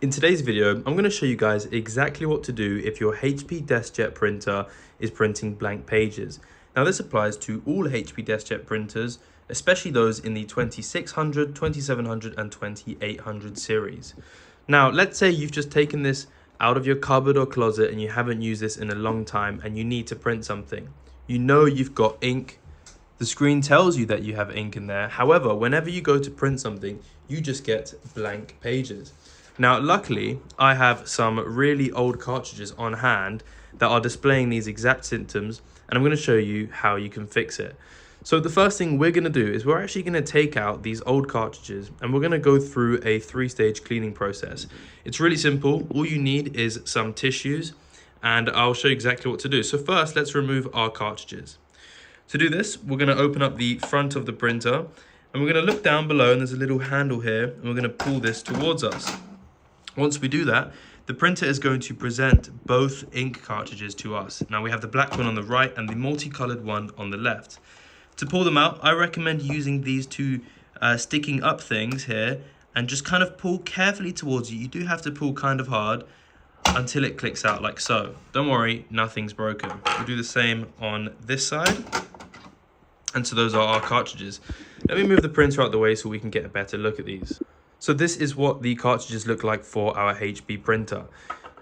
In today's video, I'm going to show you guys exactly what to do if your HP DeskJet printer is printing blank pages. Now this applies to all HP DeskJet printers, especially those in the 2600, 2700 and 2800 series. Now let's say you've just taken this out of your cupboard or closet and you haven't used this in a long time and you need to print something. You know you've got ink. The screen tells you that you have ink in there. However, whenever you go to print something, you just get blank pages. Now, luckily, I have some really old cartridges on hand that are displaying these exact symptoms, and I'm going to show you how you can fix it. So the first thing we're going to do is we're actually going to take out these old cartridges and we're going to go through a 3-stage cleaning process. It's really simple. All you need is some tissues, and I'll show you exactly what to do. So first, let's remove our cartridges. To do this, we're going to open up the front of the printer and we're going to look down below, and there's a little handle here, and we're going to pull this towards us. Once we do that, the printer is going to present both ink cartridges to us. Now we have the black one on the right and the multicolored one on the left. To pull them out, I recommend using these two sticking up things here and just kind of pull carefully towards you. You do have to pull kind of hard until it clicks out like so. Don't worry, nothing's broken. We'll do the same on this side. And so those are our cartridges. Let me move the printer out the way so we can get a better look at these. So this is what the cartridges look like for our HP printer.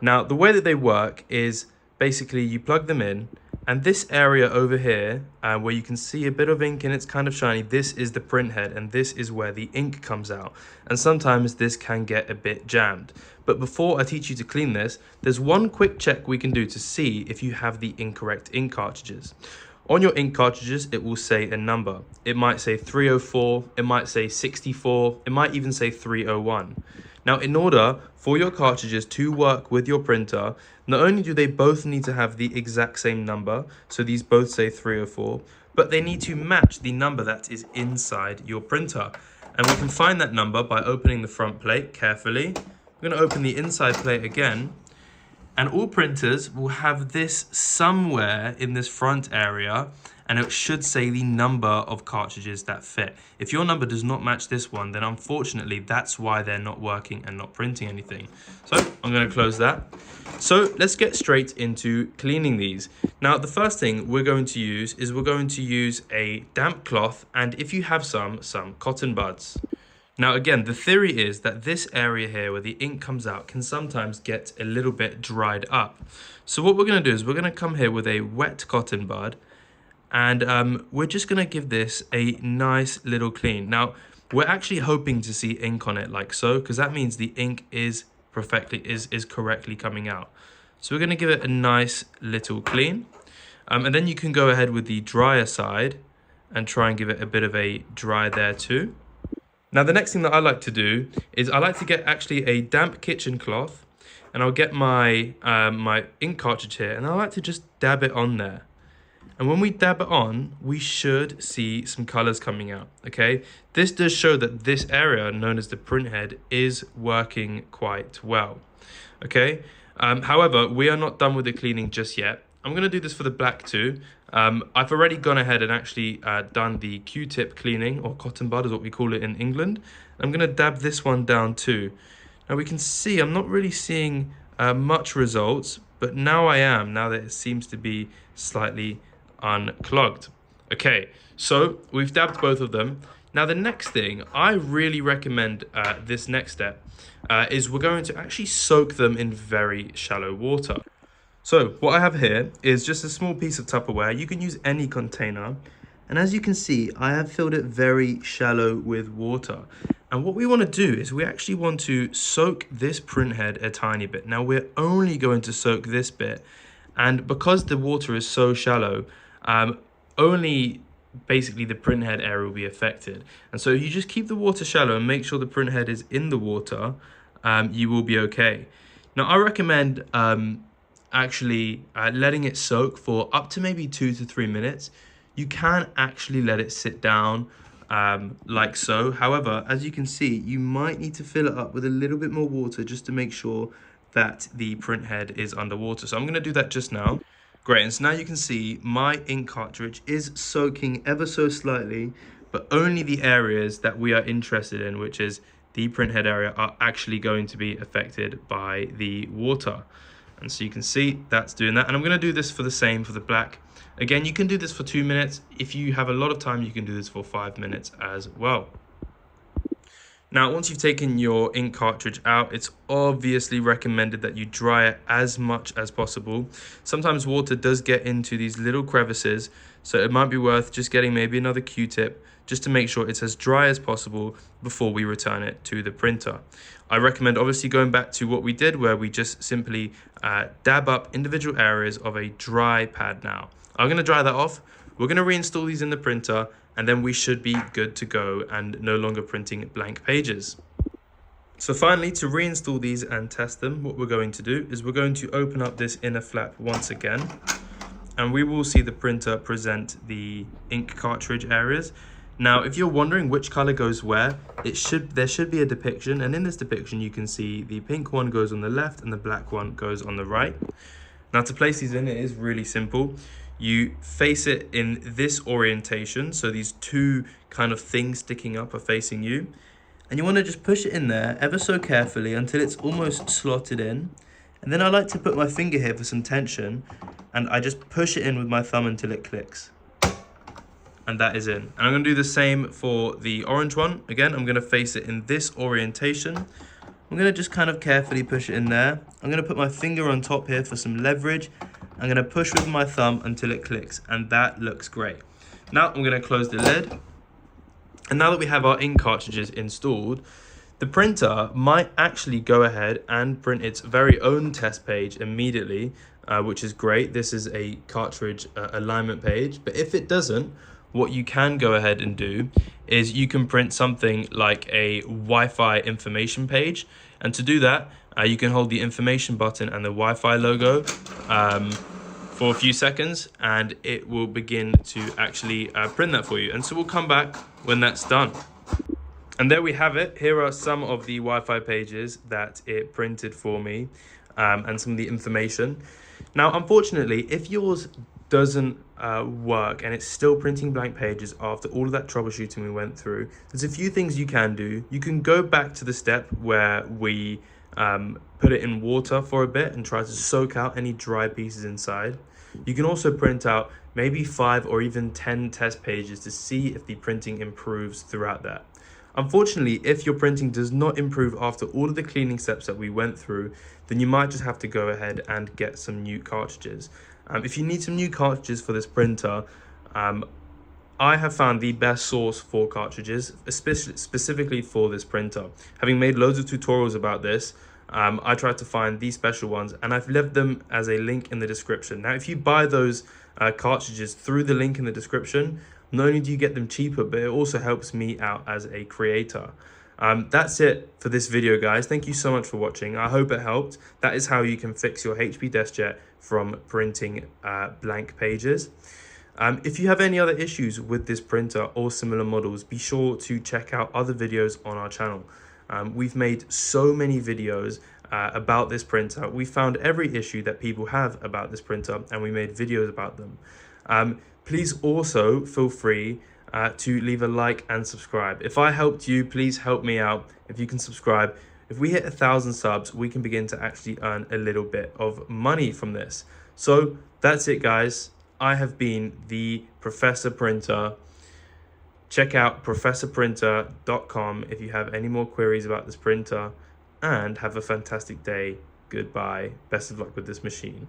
Now, the way that they work is basically you plug them in, and this area over here, where you can see a bit of ink and it's kind of shiny, this is the print head, and this is where the ink comes out. And sometimes this can get a bit jammed. But before I teach you to clean this, there's one quick check we can do to see if you have the incorrect ink cartridges. On your ink cartridges, it will say a number. It might say 304, it might say 64, it might even say 301. Now, in order for your cartridges to work with your printer, not only do they both need to have the exact same number, so these both say 304, but they need to match the number that is inside your printer. And we can find that number by opening the front plate carefully. We're going to open the inside plate again. And all printers will have this somewhere in this front area, and it should say the number of cartridges that fit. If your number does not match this one, then unfortunately that's why they're not working and not printing anything. So I'm going to close that. So let's get straight into cleaning these. Now the first thing we're going to use is we're going to use a damp cloth, and if you have some cotton buds. Now again, the theory is that this area here where the ink comes out can sometimes get a little bit dried up. So what we're going to do is we're going to come here with a wet cotton bud, and we're just going to give this a nice little clean. Now we're actually hoping to see ink on it like so, because that means the ink is correctly coming out. So we're going to give it a nice little clean, and then you can go ahead with the drier side and try and give it a bit of a dry there too. Now the next thing that I like to do is I like to get actually a damp kitchen cloth, and I'll get my my ink cartridge here, and I like to just dab it on there. And when we dab it on, we should see some colors coming out, okay? This does show that this area, known as the print head, is working quite well, okay? However, we are not done with the cleaning just yet. I'm going to do this for the black too. I've already gone ahead and actually done the Q-tip cleaning, or cotton bud is what we call it in England. I'm going to dab this one down too. Now we can see I'm not really seeing much results, but now I am, now that it seems to be slightly unclogged. Okay, so we've dabbed both of them. Now the next thing, I really recommend this next step, is we're going to actually soak them in very shallow water. So what I have here is just a small piece of Tupperware. You can use any container. And as you can see, I have filled it very shallow with water. And what we want to do is we actually want to soak this print head a tiny bit. Now we're only going to soak this bit. And because the water is so shallow, only basically the print head area will be affected. And so you just keep the water shallow and make sure the print head is in the water, you will be okay. Now I recommend actually letting it soak for up to maybe 2 to 3 minutes. You can actually let it sit down like so. However, as you can see, you might need to fill it up with a little bit more water just to make sure that the print head is underwater. So I'm going to do that just now. Great, and so now you can see my ink cartridge is soaking ever so slightly, but only the areas that we are interested in, which is the print head area are actually going to be affected by the water. And so you can see that's doing that. And I'm going to do this for the same for the black. Again, you can do this for 2 minutes. If you have a lot of time, you can do this for 5 minutes as well. Now, once you've taken your ink cartridge out, it's obviously recommended that you dry it as much as possible. Sometimes water does get into these little crevices, so it might be worth just getting maybe another Q-tip just to make sure it's as dry as possible before we return it to the printer. I recommend obviously going back to what we did, where we just simply dab up individual areas of a dry pad now. I'm going to dry that off. We're going to reinstall these in the printer, and then we should be good to go and no longer printing blank pages. So finally, to reinstall these and test them, what we're going to do is we're going to open up this inner flap once again, and we will see the printer present the ink cartridge areas. Now, if you're wondering which color goes where, there should be a depiction, and in this depiction you can see the pink one goes on the left and the black one goes on the right. Now, to place these in, it is really simple. You face it in this orientation, so these two kind of things sticking up are facing you, and you want to just push it in there ever so carefully until it's almost slotted in. And then I like to put my finger here for some tension, and I just push it in with my thumb until it clicks. And that is in. And I'm going to do the same for the orange one. Again, I'm going to face it in this orientation. I'm going to just kind of carefully push it in there. I'm going to put my finger on top here for some leverage. I'm going to push with my thumb until it clicks, and that looks great. Now I'm going to close the lid. And now that we have our ink cartridges installed, the printer might actually go ahead and print its very own test page immediately, which is great. This is a cartridge alignment page, but if it doesn't, what you can go ahead and do is you can print something like a Wi-Fi information page. And to do that, you can hold the information button and the Wi-Fi logo for a few seconds, and it will begin to actually print that for you. And so we'll come back when that's done. And there we have it. Here are some of the Wi-Fi pages that it printed for me, and some of the information. Now, unfortunately, if yours doesn't work and it's still printing blank pages after all of that troubleshooting we went through, there's a few things you can do. You can go back to the step where we put it in water for a bit and try to soak out any dry pieces inside. You can also print out maybe 5 or even 10 test pages to see if the printing improves throughout that. Unfortunately, if your printing does not improve after all of the cleaning steps that we went through, then you might just have to go ahead and get some new cartridges. If you need some new cartridges for this printer, I have found the best source for cartridges, especially specifically for this printer. Having made loads of tutorials about this, I tried to find these special ones, and I've left them as a link in the description. Now, if you buy those cartridges through the link in the description, not only do you get them cheaper, but it also helps me out as a creator. That's it for this video, guys. Thank you so much for watching. I hope it helped. That is how you can fix your HP DeskJet from printing blank pages. If you have any other issues with this printer or similar models, be sure to check out other videos on our channel. We've made so many videos about this printer. We found every issue that people have about this printer, and we made videos about them. Please also feel free to leave a like and subscribe. If I helped you, please help me out. If you can subscribe, if we hit 1,000 subs, we can begin to actually earn a little bit of money from this. So that's it, guys. I have been the Professor Printer. Check out professorprinter.com if you have any more queries about this printer, and have a fantastic day. Goodbye. Best of luck with this machine.